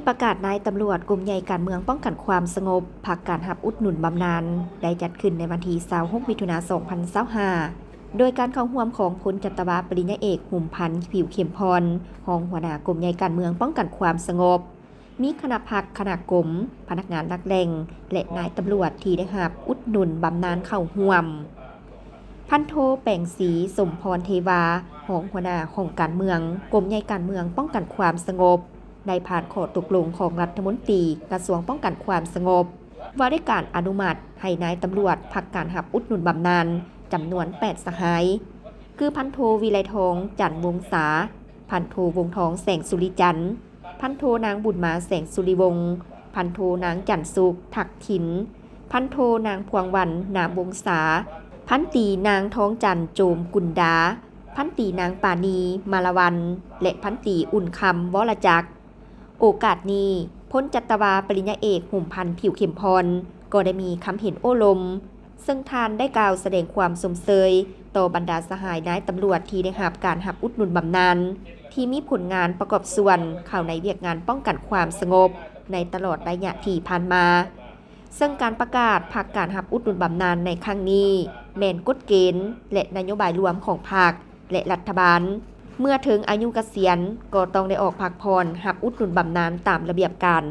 ประกาศนายตำรวจกลุ่มใหญ่การเมืองป้องกันความสงบพักการหับอุดหนุนบำนาญได้จัดขึ้นในวันที่26มิถุนายน2025โดยการเข้าร่วมของพลจัตวาปริญญาเอกหุ่มพันธ์ผิวเข้มพรรองหัวหน้ากลุ่มใหญ่การเมืองป้องกันความสงบมีคณะพักคณะกรมพนักงานนักเลงและนายตำรวจที่ได้หับอุดหนุนบำนาญเข้าร่วมพันโทแป่งศรีสมพรเทวารองหัวหน้าของการเมืองกลุ่มใหญ่การเมืองป้องกันความสงบได้ผ่านข้อตกลงของรัฐมนตรีกระทรวงป้องกันความสงบว่าได้การอนุมัติให้นายตำรวจพักการหับอุดหนุนบำนาญจำนวน8สหายคือพันโทวิไลทองจันทร์วงศาพันโทวงทองแสงสุริจันทร์พันโทนางบุญมาแสงสุริวงศ์พันโทนางจันทร์สุขถักถินพันโทนางพวงวันนามวงศาพันตีนางท้องจันทร์โจมกุลดาพันตีนางปานีมาลวันและพันตีอุ่นคำวรจักรโอกาสนี้พลจัตวาปริญญาเอกหุ่มพันธ์ผิวเข้มพรก็ได้มีคำเห็นโอ้ลมซึ่งท่านได้กล่าวแสดงความสมเสยต่อบรรดาสหายนายตำรวจที่ได้รับการหับอุดหนุนบำนาญที่มีผลงานประกอบส่วนเข้าในเวียกงานป้องกันความสงบในตลอดระยะที่ผ่านมาซึ่งการประกาศพรรคการหับอุดหนุนบำนาญในครั้งนี้แม่นกฎเกณฑ์และนโยบายรวมของพรรคและรัฐบาลเมื่อถึงอายุเกษียณก็ต้องได้ออกพักผ่อนหับอุดหนุนบำนาญตามระเบียบการ